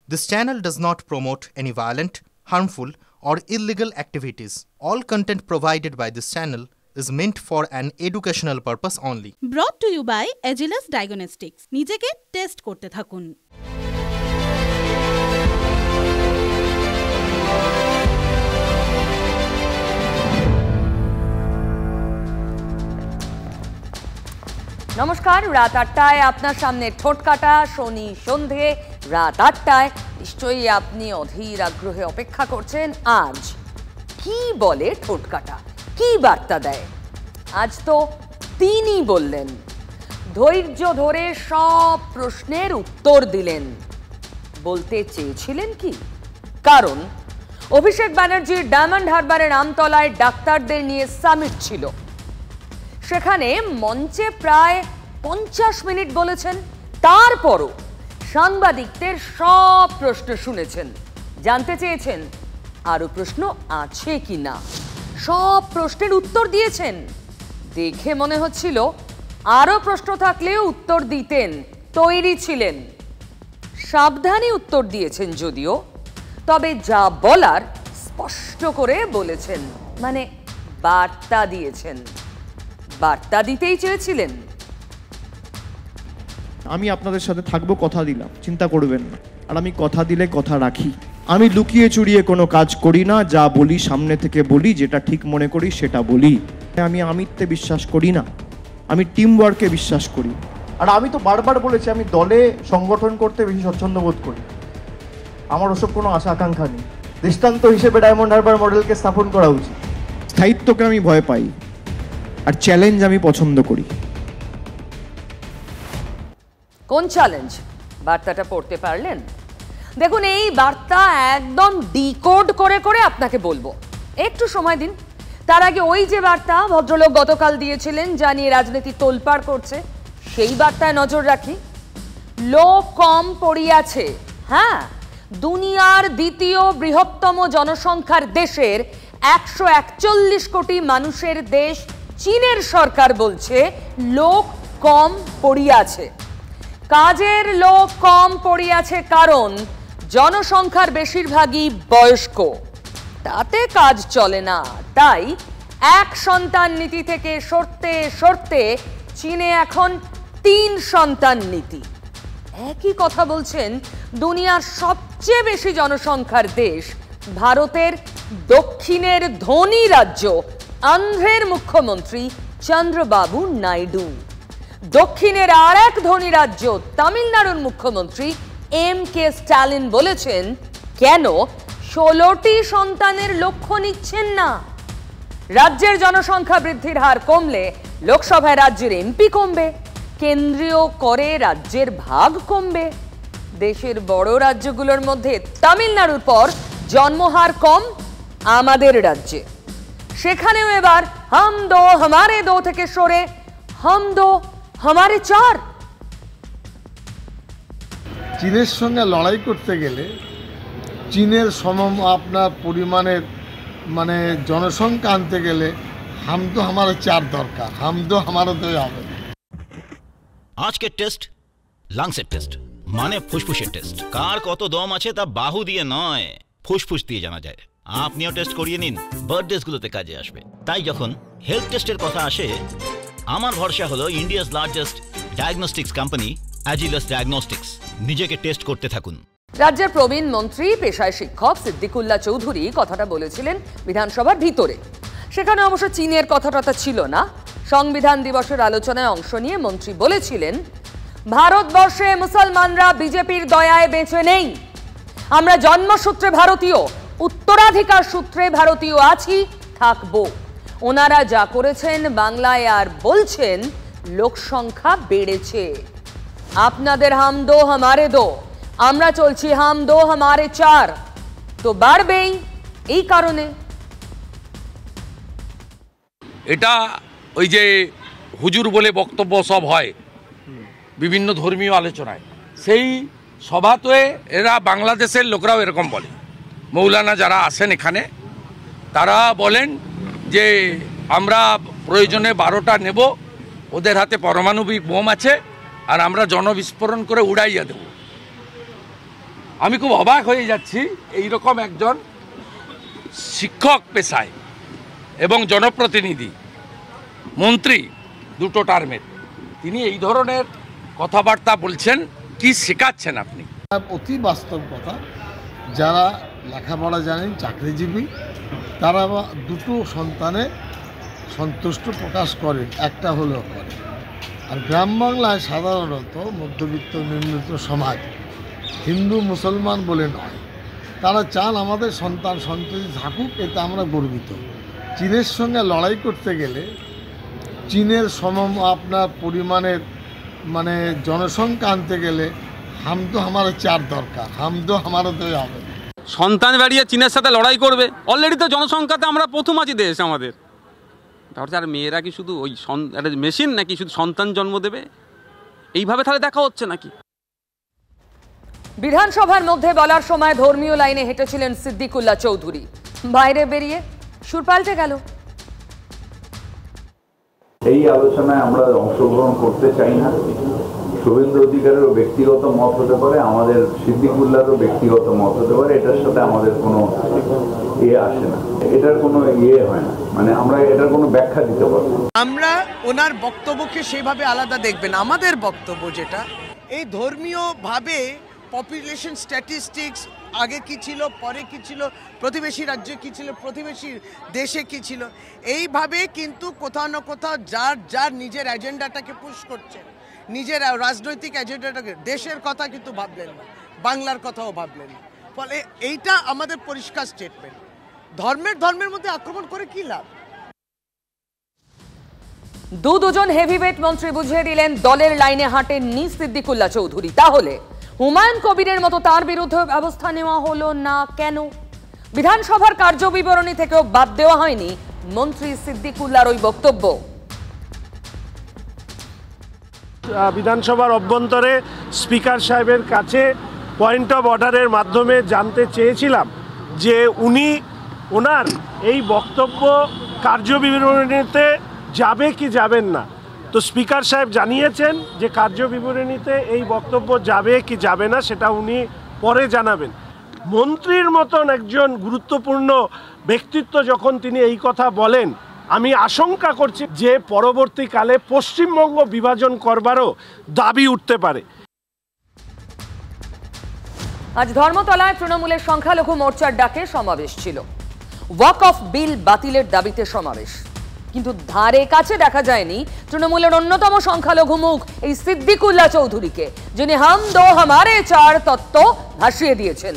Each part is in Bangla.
This channel does not promote any violent, harmful, or illegal activities. All content provided by this channel is meant for an educational purpose only. Brought to you by Agilus Diagnostics. নিজেকে টেস্ট করতে থাকুন। নমস্কার, রাত ৮টায় আপনার সামনে ঠোঁটকাটা শনি সন্ধে রাত ৮টায়। নিশ্চয়ই আপনি অধীর আগ্রহে অপেক্ষা করছেন আজ কি বলে ঠোঁটকাটা, কি বার্তা দেয়। আজ তো তিনি বললেন, ধৈর্য ধরে সব প্রশ্নের উত্তর দিলেন। বলতে চেয়েছিলেন কি? কারণ অভিষেক ব্যানার্জির ডায়মন্ড হারবারের আমতলায় ডাক্তারদের নিয়ে সামিট ছিল। সেখানে মঞ্চে প্রায় 50 মিনিট বলেছেন, তারপরও সাংবাদিকদের সব প্রশ্ন শুনেছেন, জানতে চেয়েছেন আরো প্রশ্ন আছে কি না। সব প্রশ্নের উত্তর দিয়েছেন। দেখে মনে হচ্ছিল আরো প্রশ্ন থাকলেও উত্তর দিতেন, তৈরি ছিলেন। সাবধানে উত্তর দিয়েছেন যদিও, তবে যা বলার স্পষ্ট করে বলেছেন, মানে বার্তা দিয়েছেন। বার্তা দিতেই চেয়েছিলেন। আমি আপনাদের সাথে থাকবো, কথা দিলাম, চিন্তা করবেন না। আর আমি কথা দিলে কথা রাখি। আমি লুকিয়ে চুরিয়ে কোনো কাজ করি না, যা বলি সামনে থেকে বলি, যেটা ঠিক মনে করি সেটা বলি। আমি আমিত্বে বিশ্বাস করি না, আমি টিম ওয়ার্কে বিশ্বাস করি। আর আমি তো বারবার বলেছি, আমি দলে সংগঠন করতে বেশি স্বচ্ছন্দ বোধ করি। আমার ওসব কোনো আশা আকাঙ্ক্ষা নেই। দৃষ্টান্ত হিসেবে ডায়মন্ড হারবার মডেলকে স্থাপন করা উচিত। স্থায়িত্বকে আমি ভয় পাই, আর চ্যালেঞ্জ আমি পছন্দ করি। কোন চ্যালেঞ্জ? বার্তাটা পড়তে পারলেন? দেখুন, এই বার্তা একদম ডিকোড করে করে আপনাকে বলবো, একটু সময় দিন। তার আগে ওই যে বার্তা ভদ্রলোক গতকাল দিয়েছিলেন, যা নিয়ে রাজনীতি তোলপাড় করছে, সেই বার্তায় নজর রাখি। লোক কম পড়িয়াছে। হ্যাঁ, দুনিয়ার দ্বিতীয় বৃহত্তম জনসংখ্যার দেশের 141 কোটি মানুষের দেশ চীনের সরকার বলছে লোক কম পড়িয়াছে। কাজের লোক কম পড়িয়াছে কারণ জনসংখ্যার বেশিরভাগই বয়স্ক, তাতে কাজ চলে না। তাই এক সন্তান নীতি থেকে সরতে সরতে চীনে এখন 3 সন্তান নীতি। একই কথা বলছেন দুনিয়ার সবচেয়ে বেশি জনসংখ্যার দেশ ভারতের দক্ষিণের ধনী রাজ্য অন্ধ্রের মুখ্যমন্ত্রী চন্দ্রবাবু নাইডু। দক্ষিণের আর এক ধনী রাজ্য তামিলনাড়ুর মুখ্যমন্ত্রী MK স্ট্যালিন বলেছেন, কেন 16টি সন্তানের লক্ষ্য নিচ্ছেন না? রাজ্যের জনসংখ্যা বৃদ্ধির হার কমলে লোকসভায় রাজ্যের MP কমবে, কেন্দ্রীয় করে রাজ্যের ভাগ কমবে। দেশের বড় রাজ্যগুলোর মধ্যে তামিলনাড়ুর পর জন্মহার কম আমাদের রাজ্যে। সেখানেও এবার হাম দো হামারে দো থেকে সরে হাম দো হামারে চার। চীনের সঙ্গে লড়াই করতে গেলে চীনের আপনার পরিমাণের মানে জনসংখ্যা আনতে গেলে হাম দো হামারে চার দরকার, হাম দো হামারে দো হবে। আজকের টেস্ট লাংসের টেস্ট, মানে ফুসফুসের টেস্ট। কার কত দম আছে তা বাহু দিয়ে নয়, ফুসফুস দিয়ে জানা যায়। আপনিও টেস্ট করিয়ে নিন, বার্থডেসগুলোতে কাজে আসবে। তাই যখন হেলথ টেস্টের কথা আসে, আমার ভরসা হলো India's largest diagnostics company Agilus diagnostics. নিজেকে টেস্ট করতে থাকুন। রাজ্যের প্রবীণ মন্ত্রী পেশায় শিক্ষক সিদ্দিকুল্লাহ চৌধুরী কথাটা বলেছিলেন বিধানসভার ভিতরে। সেখানে অবশ্য চীনের কথাটা ছিল না। সংবিধান দিবসের আলোচনায় অংশ নিয়ে মন্ত্রী বলেছিলেন, ভারতবর্ষে মুসলমানরা বিজেপির দয়ায় বেঁচে নেই। আমরা জন্মসূত্রে ভারতীয়, উত্তরাধিকার সূত্রে ভারতীয় আছি, থাকবো। ওনারা যা করেছেন বাংলায় আর বলছেন লোক সংখ্যা বেড়েছে। আপনাদের হাম দো হামারে দো, আমরা চলছি হাম দো হামারে চার, তো বাড়বেই। এই কারণে এটা ওই যে হুজুর বলে বক্তব্য সব হয় বিভিন্ন ধর্মীয় আলোচনায়, সেই সভাতে এরা বাংলাদেশের লোকরাও এরকম বলে। মৌলানা যারা আসেন এখানে তারা বলেন যে আমরা প্রয়োজনে 12টা নেব, ওদের হাতে পারমাণবিক বোম আছে, আর আমরা জনবিস্ফোরণ করে উড়াইয়া দেব। আমি খুব অবাক হয়ে যাচ্ছি এইরকম একজন শিক্ষক পেশায় এবং জনপ্রতিনিধি মন্ত্রী দুটো টার্মের, তিনি এই ধরনের কথাবার্তা বলছেন। কি শেখাচ্ছেন আপনি? অতি বাস্তব কথা, যারা লেখাপড়া জানেন, চাকরিজীবী, তারা দুটো সন্তানে সন্তুষ্ট প্রকাশ করেন, একটা হলেও করে। আর গ্রাম বাংলায় সাধারণত মধ্যবিত্ত নিম্নবিত্ত সমাজ, হিন্দু মুসলমান বলে নয়, তারা চান আমাদের সন্তান সন্ততি থাকুক, এতে আমরা গর্বিত। চীনের সঙ্গে লড়াই করতে গেলে চীনের আপনার পরিমাণের মানে জনসংখ্যা আনতে গেলে হাম তো আমার চার দরকার, হাম তো আমারও তো হবে। সন্তান বাড়িয়ে চীনের সাথে লড়াই করবে? অলরেডি তো জনসংখ্যাতে আমরা প্রথম আছি দেশ আমাদের। তাহলে আর মেয়েরা কি শুধু ওই মেশিন নাকি শুধু সন্তান জন্ম দেবে? এইভাবে তাহলে দেখা হচ্ছে নাকি? বিধানসভার মধ্যে বলার সময় ধর্মীয় লাইনে হেঁটেছিলেন সিদ্দিকুল্লাহ চৌধুরী, বাইরে বেরিয়ে সুর পাল্টে গেল। এই আলোচনায় আমরা অংশগ্রহণ করতে চাই না। শুভেন্দু অধিকারেরও ব্যক্তিগত মত হতে পারে, আমাদের সিদ্দিকুল্লাহরও ব্যক্তিগত মত হতে পারে, এটার সাথে আমাদের কোনো আসে না, এটার কোনো হয় না, মানে আমরা এটার কোনো ব্যাখ্যা দিতে পারবো। আমরা ওনার বক্তব্যকে সেভাবে আলাদা দেখবেন। আমাদের বক্তব্য যেটা, এই ধর্মীয়ভাবে পপুলেশন স্ট্যাটিস্টিক্স আগে কি ছিল, পরে কি ছিল, প্রতিবেশী রাজ্যে কি ছিল, প্রতিবেশী দেশে কি ছিল, এইভাবে কিন্তু কোথাও না কোথাও যার নিজের এজেন্ডাটাকে পুশ করছে, নিজের রাজনৈতিক এজেন্ডাটাকে, দেশের কথা কিন্তু ভাবলেন না, বাংলার কথাও ভাবলেন না। ফলে এইটা আমাদের পরিষ্কার স্টেটমেন্ট। ধর্মের মধ্যে আক্রমণ করে কি লাভ? দুজন হেভিওয়েট মন্ত্রী বুঝিয়ে দিলেন দলের লাইনে হাঁটেননি সিদ্দিকুল্লাহ চৌধুরী। তাহলে হুমায়ুন কবিরের মতো তার বিরুদ্ধে ব্যবস্থা নেওয়া হলো না কেন? বিধানসভার কার্যবিবরণী থেকেও বাদ দেওয়া হয়নি মন্ত্রী সিদ্দিকুল্লাহর ওই বক্তব্য। বিধানসভার অভ্যন্তরে স্পিকার সাহেবের কাছে পয়েন্ট অফ অর্ডারের মাধ্যমে জানতে চেয়েছিলাম যে উনি ওনার এই বক্তব্য কার্যবিবরণীতে যাবে কি যাবেন না। তো স্পিকার সাহেব জানিয়েছেন যে কার্যবিবরণীতে এই বক্তব্য যাবে কি যাবে না সেটা উনি পরে জানাবেন। মন্ত্রীর মতন একজন গুরুত্বপূর্ণ ব্যক্তিত্ব যখন তিনি এই কথা বলেন, আমি আশঙ্কা করছি যে পরবর্তীকালে পশ্চিমবঙ্গ বিভাজন করবারও দাবি উঠতে পারে। আজ ধর্মতলায় তৃণমূলের সংখ্যালঘু মোর্চার ডাকে সমাবেশ ছিল। ওয়াক অফ বিল বাতিলের দাবিতে সমাবেশ, কিন্তু ধারে কাছে দেখা যায়নি তৃণমূলের অন্যতম সংখ্যালঘু মুখ এই সিদ্দিকুল্লাহ চৌধুরীকে, যিনি হাম দো হামারে চার তত্ত্ব ভাসিয়ে দিয়েছেন।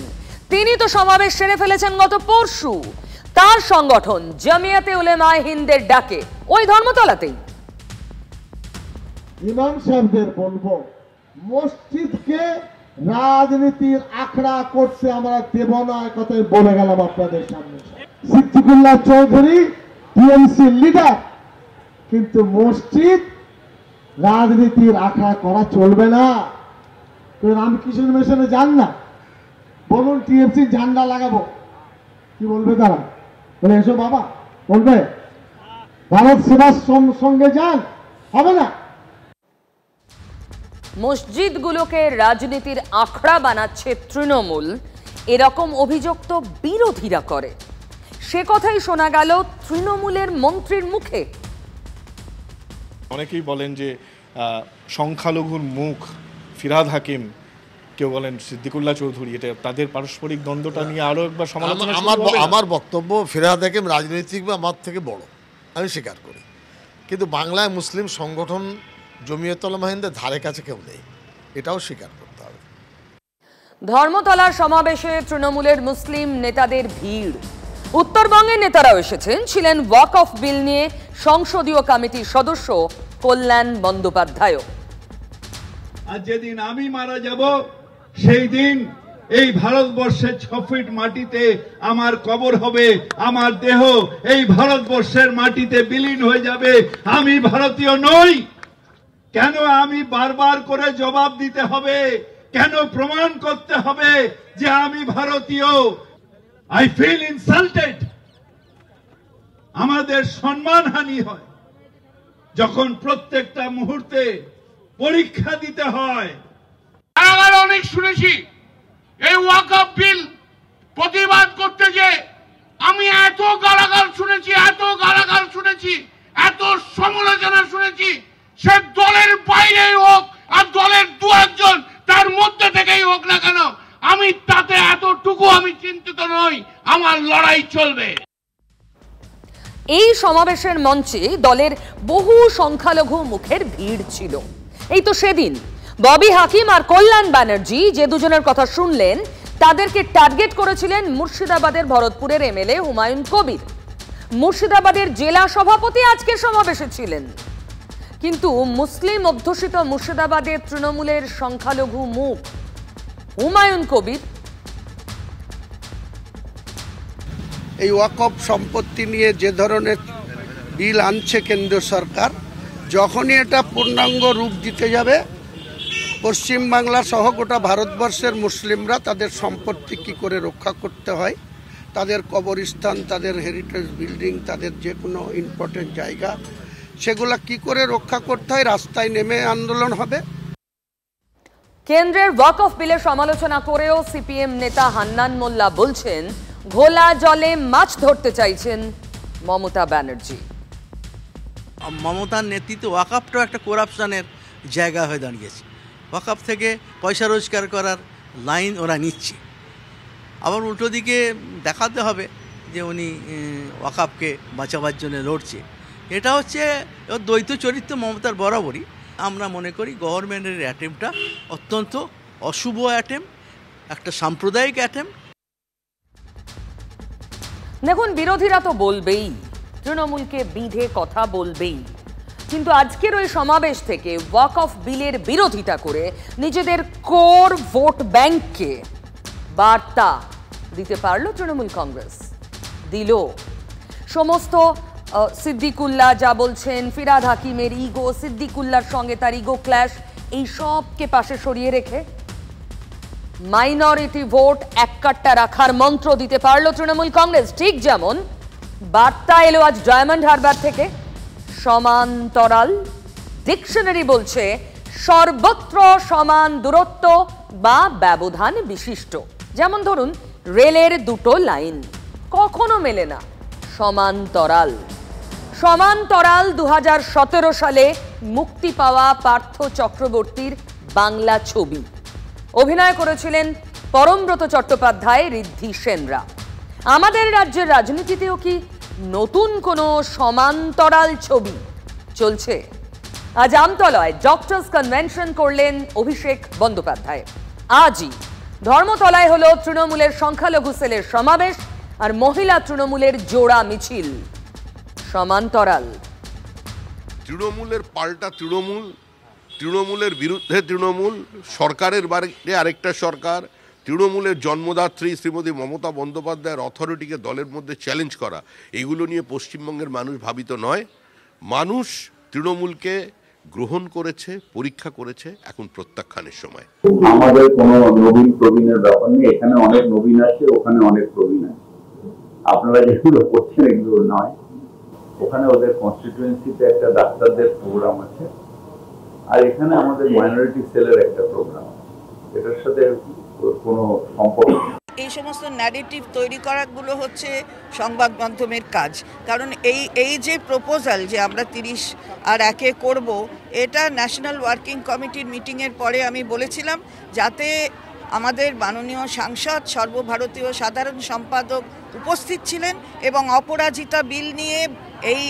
তিনি তো সমাবেশ সেরে ফেলেছেন গত পরশু। তার সংগঠন জামিয়াতে উলেমায়ে হিন্দের ডাকে ওই ধর্মতলাতেই। ইমাম সাহেবদের বলবো, মসজিদকে রাজনীতির আখড়া করতে আমরা দেব না, কথাই বলে গেলাম আপনাদের সামনে। সিদ্দিকুল্লাহ চৌধুরী টিএমসি লিডার, কিন্তু মসজিদ রাজনীতির আখড়া করা চলবে না। রামকৃষ্ণ মিশনে যান না, বলুন টিএমসি ঝান্ডা লাগাবো, কি বলবে তারা? বলে এসো বাবা, বলবে ভারত সেবার সঙ্গে যান, হবে না। মসজিদগুলোকে রাজনীতির আখড়া বানাচ্ছে তৃণমূল, এরকম অভিযোগ তো বিরোধীরা করে। সে কথাই শোনা গেল তৃণমূলের মন্ত্রীর মুখে। অনেকেই বলেন যে সংখ্যালঘুর মুখ ফিরহাদ হাকিম, কেউ বলেন সিদ্দিকুল্লাহ চৌধুরী, এটা তাদের পারস্পরিক দ্বন্দ্বটা নিয়ে আরো একবার সমালোচনা। আমার বক্তব্য, ফিরহাদ হাকিম রাজনৈতিক বা আমার থেকে বড়, আমি স্বীকার করি, কিন্তু বাংলায় মুসলিম সংগঠন জমিয়তুল উলামায়ে হিন্দের ধারে কাছে কেউ নেই, এটাও স্বীকার করতে হবে। ধর্মতলার সমাবেশে তৃণমূলের মুসলিম নেতাদের ভিড়। উত্তরবঙ্গের নেতারাও এসেছেন। ছিলেন ওয়াক অফ বিল নিয়ে সংসদীয় কমিটির সদস্য কল্যাণ বন্দ্যোপাধ্যায়। আর যেদিন আমি মারা যাব সেই দিন এই ভারতবর্ষের 6 ফিট মাটিতে আমার কবর হবে, আমার দেহ এই ভারতবর্ষের মাটিতে বিলীন হয়ে যাবে। আমি ভারতীয় নই কেন আমি বারবার করে জবাব দিতে হবে? কেন প্রমাণ করতে হবে যে আমি ভারতীয়? I feel insulted. আমাদের সম্মানহানি হয় যখন প্রত্যেকটা মুহূর্তে পরীক্ষা দিতে হয়। আমরা অনেক শুনেছি এই ওয়াকফ বিল প্রতিবাদ করতে যে আমি এত গালাগাল শুনেছি, এত সমালোচনা শুনেছি, সে দলের বাইরেই হোক আর দলের দু একজন তার মধ্যে থেকেই হোক না কেন, আমি তাতে এতটুকু আমি চিন্তিত নই, আমার লড়াই চলবে। এই সমাবেশের মঞ্চে দলের বহু সংখ্যালঘু মুখের ভিড় ছিল। এই তো সেদিন ববি হাকিম আর কল্যাণ ব্যানার্জি যে দুজনের কথা শুনলেন, তাদেরকে টার্গেট করেছিলেন মুর্শিদাবাদের ভরতপুরের এমএলএ হুমায়ুন কবির। মুর্শিদাবাদের জেলা সভাপতি আজকের সমাবেশে ছিলেন, কিন্তু মুসলিম অধ্যুষিত মুর্শিদাবাদের তৃণমূলের সংখ্যালঘু মুখ হুমায়ুন কবির এই ওয়াকফ সম্পত্তি নিয়ে যে ধরনের বিল আনছে কেন্দ্র সরকার, যখনই এটা পূর্ণাঙ্গ রূপ দিতে যাবে, পশ্চিমবাংলা সহ গোটা ভারতবর্ষের মুসলিমরা তাদের সম্পত্তি কী করে রক্ষা করতে হয়, তাদের কবরস্থান, তাদের হেরিটেজ বিল্ডিং, তাদের যে কোনো ইম্পর্টেন্ট জায়গা, সেগুলা কি করে রক্ষা করতে হয়, রাস্তায় নেমে আন্দোলন হবে। কেন্দ্রের ওয়াকফ বিলের সমালোচনা করেও সিপিএম নেতা হান্নান মোল্লা বলছেন, ঘোলা জলে মাছ ধরতে চাইছেন মমতা ব্যানার্জি। মমতার নেতৃত্বে ওয়াকফটাও একটা করাপশনের জায়গা হয়ে দাঁড়িয়েছে। ওয়াকফ থেকে পয়সা রোজগার করার লাইন ওরা নিচ্ছে, আবার উল্টো দিকে দেখাতে হবে যে উনি ওয়াকফকে বাঁচাবার জন্য লড়ছে। এটা হচ্ছে দ্বৈত চরিত্র মমতার বরাবরই। আমরা মনে করি গভর্নমেন্টের অ্যাটেম্পটা অত্যন্ত অশুভ অ্যাটেম্প, একটা সাম্প্রদায়িক অ্যাটেম্প। দেখুন, বিরোধীরা তো বলবেই, তৃণমূলকে বিধে কথা বলবেই, কিন্তু আজকের ওই সমাবেশ থেকে ওয়াকফ বিলের বিরোধিতা করে নিজেদের কোর ভোট ব্যাংককে বার্তা দিতে পারল তৃণমূল কংগ্রেস। দিল সমস্ত সিদ্দিকুল্লাহ যা বলছেন, ফিরহাদ হাকিমের ইগো, সিদ্দিকুল্লাহর সঙ্গে তার ইগো ক্ল্যাশ, এই সবকে পাশে সরিয়ে রেখে মাইনরিটি ভোট এককাট্টা রাখার মন্ত্র দিতে পারল তৃণমূল কংগ্রেস। ঠিক যেমন বার্তা এলো আজ ডায়মন্ড হারবার থেকে, সমান্তরাল ডিকশনারি বলছে সর্বত্র সমান দূরত্ব বা ব্যবধান বিশিষ্ট। যেমন ধরুন রেলের দুটো লাইন কখনো মেলে না, সমান্তরাল। সমান্তরাল 2017 সালে মুক্তি পাওয়া পার্থ চক্রবর্তীর বাংলা ছবি, অভিনয় করেছিলেন পরমব্রত চট্টোপাধ্যায়, ঋদ্ধি সেনরা। আমাদের রাজ্যের রাজনীতিতেও কি নতুন কোনো সমান্তরাল ছবি চলছে? আজ আমতলায় ডক্টরস কনভেনশন করলেন অভিষেক বন্দ্যোপাধ্যায়। আজই ধর্মতলায় হলো তৃণমূলের সংখ্যালঘু সেলের সমাবেশ আর মহিলা তৃণমূলের জোড়া মিছিল। সমান্তরাল তৃণমূলের পাল্টা তৃণমূল, তৃণমূলের বিরুদ্ধে তৃণমূল, সরকারের বাইরে আরেকটা সরকার, তৃণমূলের জন্মদাত্রী শ্রীমতী মমতা বন্দ্যোপাধ্যায়ের অথরিটিকে দলের মধ্যে চ্যালেঞ্জ করা, এগুলো নিয়ে পশ্চিমবঙ্গের মানুষ ভাবিত নয়। মানুষ তৃণমূলকে গ্রহণ করেছে, পরীক্ষা করেছে, এখন প্রত্যাখ্যানের সময়। আমাদের কোনো নবীন প্রবীণের ব্যাপার নেই, এখানে অনেক নবীন আছে, ওখানে অনেক প্রবীণ আছে। আপনারা যেগুলো করছেন এগুলো নয়। ওখানে ওদের কনস্টিটিউয়েন্সিতে একটা ডাক্তারদের প্রোগ্রাম আছে, আর এখানে আমাদের মাইনরিটি সেলের একটা প্রোগ্রাম আছে, এটার সাথে কোনো সম্পর্ক নেই। এই সমস্ত ন্যারেটিভ তৈরি করাগুলো হচ্ছে সংবাদ মাধ্যমের কাজ। কারণ এই যে প্রপোজাল যে আমরা 30+1 করব, এটা ন্যাশনাল ওয়ার্কিং কমিটির মিটিংয়ের পরে আমি বলেছিলাম, যাতে আমাদের মাননীয় সাংসদ, সর্বভারতীয় সাধারণ সম্পাদক উপস্থিত ছিলেন এবং অপরাজিতা বিল নিয়ে এই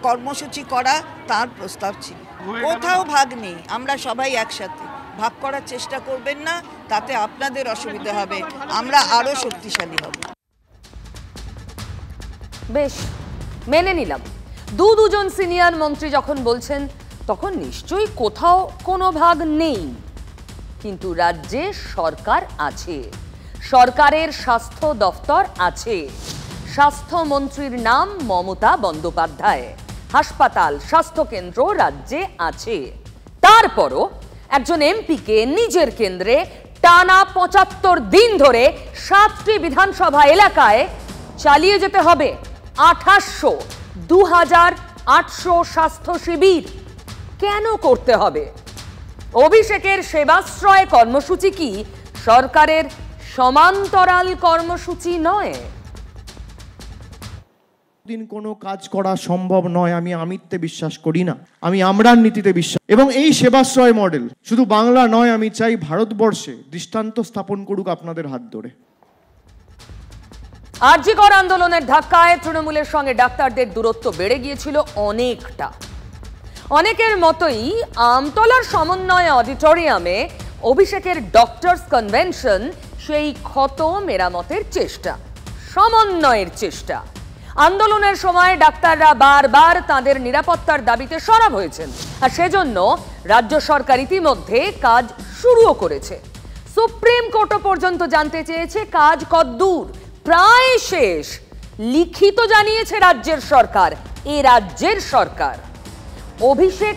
কর্মসূচি করা তার প্রস্তাব ছিল। কোথাও ভাগ নেই, আমরা সবাই একসাথে। ভাগ করার চেষ্টা করবেন না, তাতে আপনাদের অসুবিধা হবে, আমরা আরো শক্তিশালী হব। বেশ, মেনে নিলাম। দুজন সিনিয়র মন্ত্রী যখন বলছেন, তখন নিশ্চয়ই কোথাও কোনো ভাগ নেই। কিন্তু রাজ্যে সরকার আছে, সরকারের স্বাস্থ্য দফতর আছে, স্বাস্থ্যমন্ত্রীর নাম মমতা বন্দ্যোপাধ্যায়, হাসপাতাল, স্বাস্থ্যকেন্দ্র রাজ্যে আছে। তারপরও একজন এমপিকে নিজের কেন্দ্রে টানা 75 দিন ধরে 7টি বিধানসভা এলাকায় চালিয়ে যেতে হবে 2800 স্বাস্থ্য শিবির। কেন করতে হবে? অভিষেকের সেবাশ্রয় কর্মসূচি কি সরকারের সমান্তরাল কর্মসূচি নয়। দিন কোনো কাজ করা সম্ভব নয়। আমি আমিত্বে বিশ্বাস করি না, আমি আমরার নীতিতে বিশ্বাস। এবং এই সেবাশ্রয় মডেল শুধু বাংলা নয়, আমি চাই ভারতবর্ষে দৃষ্টান্ত স্থাপন করুক আপনাদের হাত ধরে। আরজি কর আন্দোলনের ধাক্কায় তৃণমূলের সঙ্গে ডাক্তারদের দূরত্ব বেড়ে গিয়েছিল অনেকটা। অনেকের মতোই আমতলার সমন্বয় অডিটোরিয়ামে অভিষেকের ডক্টরস কনভেনশন সেই ক্ষত মেরামতের চেষ্টা, সমন্বয়ের চেষ্টা। আন্দোলনের সময় ডাক্তাররা বারবার তাদের নিরাপত্তার দাবিতে সরব হয়েছেন, আর সেজন্য রাজ্য সরকার ইতিমধ্যে কাজ শুরুও করেছে। সুপ্রিম কোর্টও পর্যন্ত জানতে চেয়েছে কাজ কতদূর। প্রায় শেষ, লিখিত জানিয়েছে রাজ্যের সরকার। এ রাজ্যের সরকার অভিষেক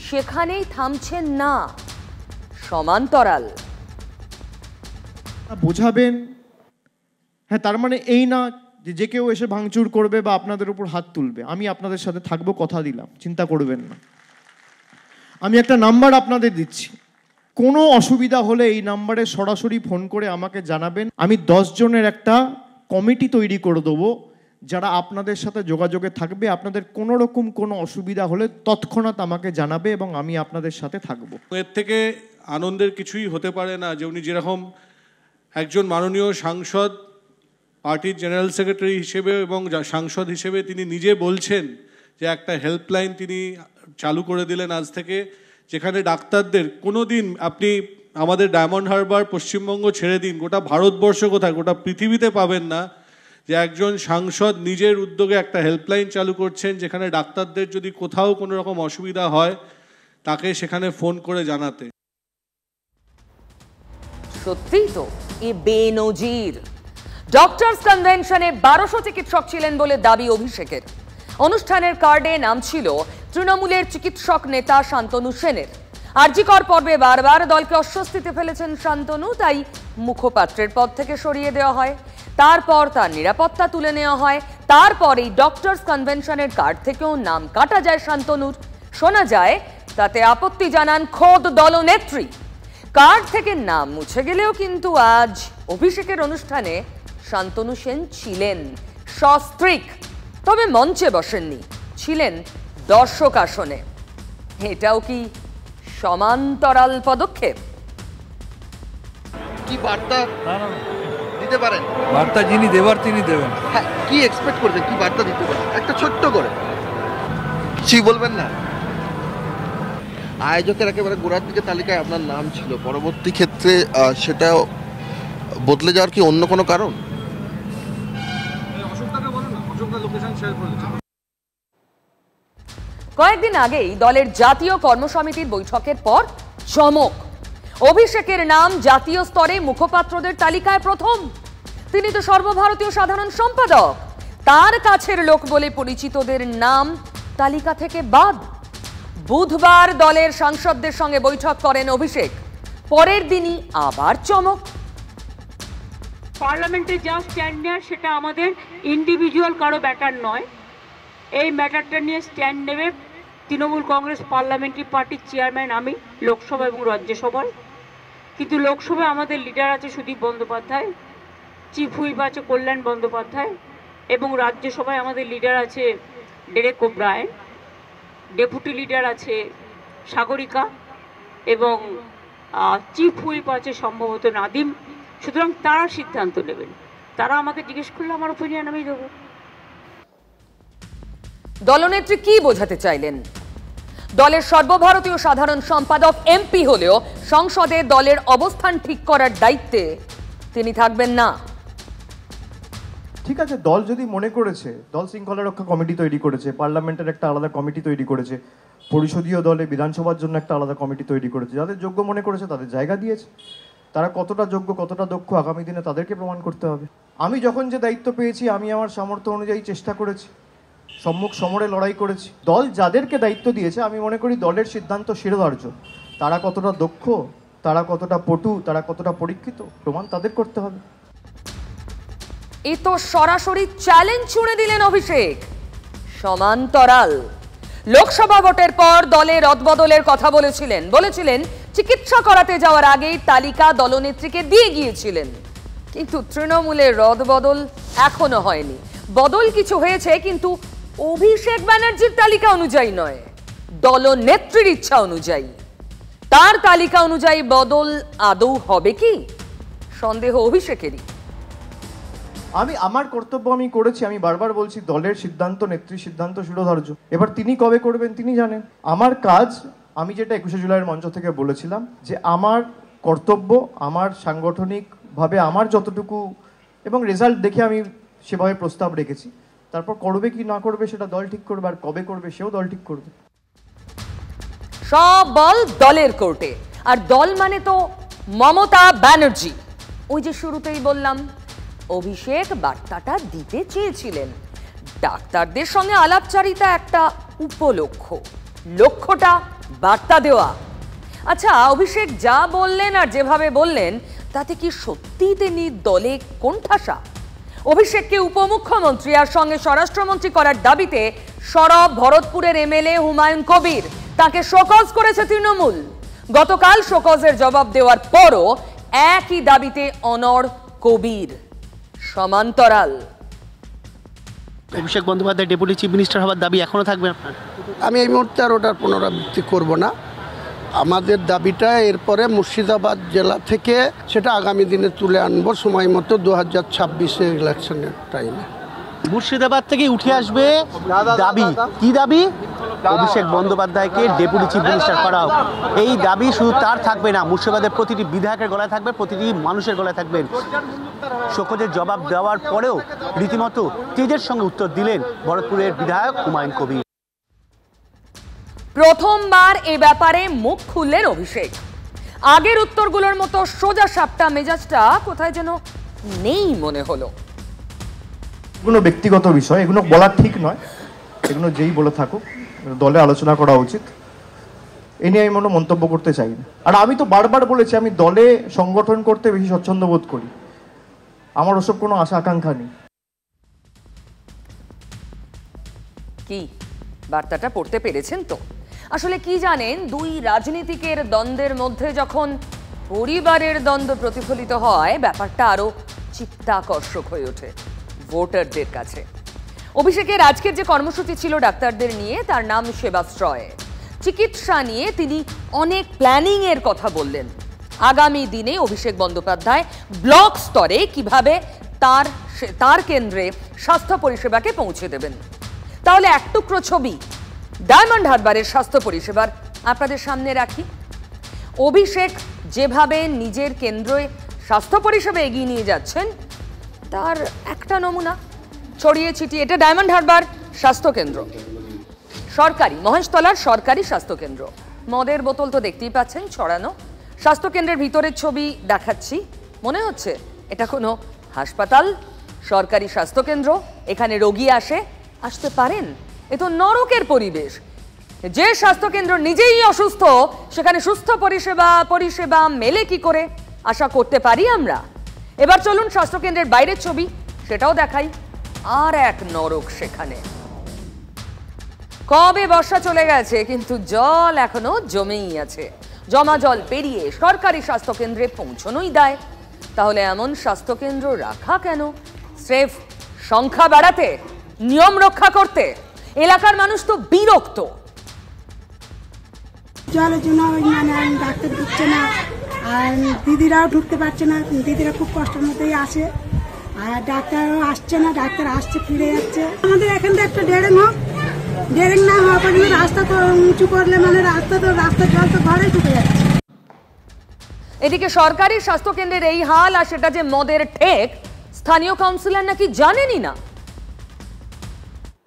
সেখানেই থামছেন না, সমান্তরাল বোঝাবেন। হ্যাঁ, তার মানে এই না যে কেউ এসে ভাঙচুর করবে বা আপনাদের উপর হাত তুলবে। আমি আপনাদের সাথে থাকবো, কথা দিলাম, চিন্তা করবেন না। আমি একটা নাম্বার আপনাদের দিচ্ছি, কোনো অসুবিধা হলে এই নাম্বারে সরাসরি ফোন করে আমাকে জানাবেন। আমি 10 জনের একটা কমিটি তৈরি করে দেবো যারা আপনাদের সাথে যোগাযোগে থাকবে। আপনাদের কোনো রকম কোনো অসুবিধা হলে তৎক্ষণাৎ আমাকে জানাবে এবং আমি আপনাদের সাথে থাকবো। এর থেকে আনন্দের কিছুই হতে পারে না যে উনি যেরকম একজন মাননীয় সাংসদ, পার্টির জেনারেল সেক্রেটারি হিসেবে এবং সাংসদ হিসেবে তিনি নিজে বলছেন যে একটা হেল্পলাইন তিনি চালু করে দিলেন আজ থেকে, যেখানে ডাক্তারদের কোনো দিন আপনি আমাদের ডায়মন্ড হারবার পশ্চিমবঙ্গ ছেড়ে দিন, গোটা ভারতবর্ষ কোথায়, গোটা পৃথিবীতে পাবেন না যে একজন সাংসদ নিজের উদ্যোগে একটা হেল্পলাইন চালু করছেন, যেখানে ডাক্তারদের যদি কোথাও কোনো রকম অসুবিধা হয় তাকে সেখানে ফোন করে জানাতে। সত্যিই তো এ বেনজির। ডক্টরস কনভেনশনে 1200 চিকিৎসক ছিলেন বলে দাবি অভিষেকের। অনুষ্ঠানের কার্ডে নাম ছিল তৃণমূলের চিকিৎসক নেতা শান্তনু সেনের। আরজি কর পর্বে বারবার দলকে অস্বস্তিতে ফেলেছেন শান্তনু, তাই মুখপাত্রের পদ থেকে সরিয়ে দেওয়া হয়। তারপর তার নিরাপত্তা তুলে নেওয়া হয়। তারপর এই ডক্টরস কনভেনশনের কার্ড থেকেও নাম কাটা যায় শান্তনুর। শোনা যায় তাতে আপত্তি জানান খোদ দলনেত্রী। কার্ড থেকে নাম মুছে গেলেও কিন্তু আজ অভিষেকের অনুষ্ঠানে শান্তনু সেন ছিলেন সস্ত্রীক, তবে মঞ্চে বসেননি, ছিলেন দর্শক আসনে। এটাও কি সমান্তরাল পদক্ষেপ? কি বার্তা দিতে পারেন? বার্তা যিনি দেবার তিনি দেবেন। হ্যাঁ, কি এক্সপেক্ট করবেন, কি বার্তা দিতে পারেন? একটা ছোট্ট করে কি বলবেন না? আয়োজকের একেবারে গোড়ার দিকে তালিকায় আপনার নাম ছিল, পরবর্তী ক্ষেত্রে সেটা বদলে যাওয়ার কি অন্য কোনো কারণ? কয়েকদিন আগেই দলের জাতীয় কর্মসমিতির বৈঠকের পর চমক। অভিষেকের নাম জাতীয় স্তরে মুখপাত্রদের তালিকায় প্রথম। তিনি তো সর্বভারতীয় সাধারণ সম্পাদক, তার কাছের লোক বলে পরিচিতদের নাম তালিকা থেকে বাদ। বুধবার দলের সাংসদদের সঙ্গে বৈঠক করেন অভিষেক, পরের দিনই আবার চমক। পার্লামেন্টে যা স্ট্যান্ড নেয় সেটা আমাদের ইন্ডিভিজুয়াল কারো ব্যাটার নয়। এই ম্যাটারটা নিয়ে স্ট্যান্ড নেবে তৃণমূল কংগ্রেস পার্লামেন্টারি পার্টির চেয়ারম্যান আমি, লোকসভা এবং রাজ্যসভায়। কিন্তু লোকসভায় আমাদের লিডার আছে সুদীপ বন্দ্যোপাধ্যায়, চিফ হুইপ আছে কল্যাণ বন্দ্যোপাধ্যায়, এবং রাজ্যসভায় আমাদের লিডার আছে ডেরেক ওব্রায়েন, ডেপুটি লিডার আছে সাগরিকা, এবং চিফ হুইপ আছে সম্ভবত নাদিম। সুতরাং তারা সিদ্ধান্ত নেবেন। তারা আমাকে জিজ্ঞেস করলে আমার ওপিনিয়ন আমি দেবো। দলনেত্রী কি বোঝাতে চাইলেন? দলের সর্বভারতীয় সাধারণ সম্পাদক এমপি হলেও সংসদে দলের অবস্থান ঠিক করার দায়িত্বে তিনি থাকবেন না। ঠিক আছে, দল যদি মনে করেছে, দল শৃঙ্খলা রক্ষা কমিটি তৈরি করেছে, পার্লামেন্টের একটা আলাদা কমিটি তৈরি করেছে, পরিষদীয় দলে বিধানসভার জন্য একটা আলাদা কমিটি তৈরি করেছে, যাদের যোগ্য মনে করেছে তাদের জায়গা দিয়েছে। তারা কতটা যোগ্য, কতটা দক্ষ আগামী দিনে তাদেরকে প্রমাণ করতে হবে। আমি যখন যে দায়িত্ব পেয়েছি আমি আমার সামর্থ্য অনুযায়ী চেষ্টা করেছি, সম্মুখ সমরে লড়াই করেছি। দল যাদেরকে দায়িত্ব দিয়েছে আমি মনে করি দলের সিদ্ধান্ত শিরোধার্য। তারা কতটা দক্ষ, তারা কতটা পটু, তারা কতটা পরীক্ষিত, প্রমাণ তাদের করতে হবে। এ তো সরাসরি চ্যালেঞ্জ ছুড়ে দিলেন অভিষেক। সমান্তরাল। লোকসভা ভোটের পর দলের রদবদলের কথা বলেছিলেন চিকিৎসা করাতে যাওয়ার আগেই তালিকা দলনেত্রীকে দিয়ে গিয়েছিলেন। কিন্তু তৃণমূলের রদবদল এখনো হয়নি। বদল কিছু হয়েছে, কিন্তু অভিষেক ব্যানার্জির তালিকা অনুযায়ী নয়, দলনেত্রীর ইচ্ছা অনুযায়ী। তার তালিকা অনুযায়ী বদল আদৌ হবে কি? সন্দেহ অভিষেকেরই। আমার কর্তব্য আমি করেছি। আমি বারবার বলছি, দলের সিদ্ধান্ত নেত্রীর সিদ্ধান্ত শিরোধার্য। এবার তিনি কবে করবেন তিনি জানেন। আমার কাজ, আমি যেটা 21শে জুলাইয়ের মঞ্চ থেকে বলেছিলাম, যে আমার কর্তব্য, আমার সাংগঠনিকভাবে আমার যতটুকু, এবং রেজাল্ট দেখে আমি সেভাবে প্রস্তাব রেখেছি। তারপর করবে কি না করবে সেটা দল ঠিক করবে, আর কবে করবে সেও দল ঠিক করবে। সব বল দলের কোর্টে। আর দল মানে তো মমতা ব্যানার্জি। ওই যে শুরুতেই বললাম, অভিষেক বার্তাটা দিতে চেয়েছিলেন। ডাক্তারদের সঙ্গে আলাপচারিতা একটা উপলক্ষ্য, লক্ষ্যটা বার্তা দেওয়া। আচ্ছা, অভিষেক যা বললেন আর যেভাবে বললেন, তাতে কি সত্যি তিনি দলে কোণঠাসা? অভিষেককে উপমুখ্যমন্ত্রী আর সঙ্গে স্বরাষ্ট্রমন্ত্রী করার দাবিতে সরব ভরতপুরের এমএলএ হুমায়ুন কবির। তাকে শোকজ করেছে তৃণমূল। গতকাল শোকজের জবাব দেওয়ার পরও একই দাবিতে অনড় কবির। সমান্তরাল। Abhishek Bandyopadhyay deputy chief minister হওয়ার দাবি এখনো থাকবে আপনার? আমি এই মুহূর্তে আর ওটার পুনরাবৃত্তি করব না। আমাদের দাবিটা এরপরে মুর্শিদাবাদ জেলা থেকে সেটা আগামী দিনে তুলে আনবো সময় মতো 2026-এর ইলেকশনের টাইমে। মুর্শিদাবাদ থেকে উঠে আসবে দাবি। কি দাবি? অভিষেক বন্দ্যোপাধ্যায়কে ডেপুটি চিফ মিনিস্টার করা হোক। এই দাবি শুধু তার থাকবে না, মুর্শিদাবাদের প্রতিটি বিধায়কের গলায় থাকবে, প্রতিটি মানুষের গলায় থাকবেন। শোকজের জবাব দেওয়ার পরেও রীতিমতো তেজের সঙ্গে উত্তর দিলেন ভরতপুরের বিধায়ক হুমায়ুন কবির। প্রথমবার এ ব্যাপারে মুখ খুললেন অভিষেক। আগের উত্তরগুলোর মতো সোজা সাপটা মেজাজটা কোথায় যেন নেই মনে হলো। এগুলো ব্যক্তিগত বিষয়, এগুলো বলা ঠিক নয়। এগুলো যেই বলে থাকুক, দলে আলোচনা করা উচিত। এ নিয়ে আমি কোনো মন্তব্য করতে চাই না। আর আমি তো বারবার বলেছি, আমি দলে সংগঠন করতে বেশি স্বচ্ছন্দ বোধ করি। আমার ওসব কোনো আশা আকাঙ্ক্ষা নেই। কি বার্তাটা পড়তে পেরেছেন তো? আসলে কি জানেন, দুই রাজনীতিকের দ্বন্দ্বের মধ্যে যখন পরিবারের দ্বন্দ্ব প্রতিফলিত হয়, ব্যাপারটা আরো চিত্তাকর্ষক হয়ে ওঠে ভোটারদের কাছে। অভিষেকের আজকের যে কর্মসূচি ছিল ডাক্তারদের নিয়ে, তার নাম সেবাশ্রয়। চিকিৎসা নিয়ে তিনি অনেক প্ল্যানিং এর কথা বললেন। আগামী দিনে অভিষেক বন্দ্যোপাধ্যায় ব্লক স্তরে কিভাবে তার কেন্দ্রে স্বাস্থ্য পরিষেবাকে পৌঁছে দেবেন। তাহলে এক টুকরো ছবি ডায়মন্ড হারবারের স্বাস্থ্য পরিষেবার আপনাদের সামনে রাখি। অভিষেক যেভাবে নিজের কেন্দ্রে স্বাস্থ্য পরিষেবা এগিয়ে নিয়ে যাচ্ছেন, তার একটা নমুনা ছড়িয়ে ছিটিয়ে। এটা ডায়মন্ড হারবার স্বাস্থ্য কেন্দ্র, সরকারি মহেশতলার সরকারি স্বাস্থ্য কেন্দ্র। মদের বোতল তো দেখতেই পাচ্ছেন ছড়ানো। স্বাস্থ্য কেন্দ্রের ভিতরের ছবি দেখাচ্ছি। মনে হচ্ছে এটা কোনো হাসপাতাল, সরকারি স্বাস্থ্য কেন্দ্র। এখানে রোগী আসতে পারেন। এ তো নরকের পরিবেশ। যে স্বাস্থ্য কেন্দ্র নিজেই অসুস্থ, সেখানে সুস্থ পরিষেবা মেলে কি করে আশা করতে পারি আমরা? এবার চলুন স্বাস্থ্য কেন্দ্রের বাইরের ছবি, সেটাও দেখাই। আর এক নরক সেখানে। কবে বর্ষা চলে গেছে, কিন্তু জল এখনো জমেই আছে। জমা জল পেরিয়ে সরকারি স্বাস্থ্য কেন্দ্রে পৌঁছনোই দায়। তাহলে এমন স্বাস্থ্য কেন্দ্র রাখা কেন? স্রেফ সংখ্যা বাড়াতে, নিয়ম রক্ষা করতে? এলাকার মানুষ তো বিরক্ত। জলের জন্য ডাক্তার ঢুকছে না, আর দিদিরাও ঢুকতে পারছে না। দিদিরা খুব কষ্টের মধ্যেই আসে, আর ডাক্তারও আসছে না। ডাক্তার আসছে ফিরে যাচ্ছে। আমাদের এখানটা একটা ড্রেন হোক, ড্রেন না হওয়া পর্যন্ত রাস্তা তো উঁচু করলে রাস্তার জল তো ঘরে ঢুকে যাচ্ছে। এদিকে সরকারি স্বাস্থ্য কেন্দ্রের এই হাল, আর সেটা যে মদের ঠেক, স্থানীয় কাউন্সিলর নাকি জানেনই না।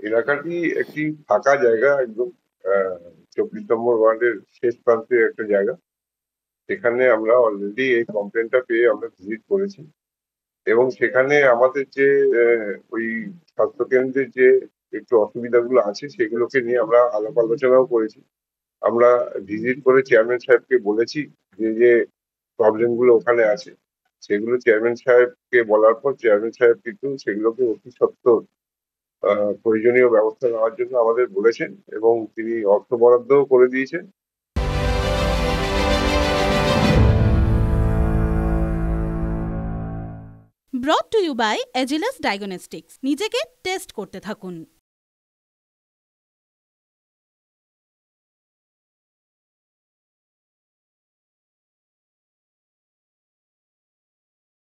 এলাকাটি একটি ফাঁকা জায়গা, একদম 24 নম্বর ওয়ার্ডের শেষ প্রান্তে একটা জায়গা। সেখানে আমরা অলরেডি এই কমপ্লেনটা পেয়ে আমরা ভিজিট করেছি, এবং সেখানে আমাদের যে ওই স্বাস্থ্য কেন্দ্রের যে একটু অসুবিধাগুলো আছে সেগুলোকে নিয়ে আমরা আলাপ আলোচনাও করেছি। আমরা ভিজিট করে চেয়ারম্যান সাহেবকে বলেছি যে প্রবলেমগুলো ওখানে আছে, সেগুলো চেয়ারম্যান সাহেবকে বলার পর চেয়ারম্যান সাহেব কিন্তু সেগুলোকে অতি সত্বর প্রয়োজনীয় ব্যবস্থা নেওয়ার জন্য আমাদের বলেছেন, এবং তিনি অর্থ বরাদ্দও করে দিয়েছেন। Brought to you by Agilus diagnostics. নিজেকে টেস্ট করতে থাকুন।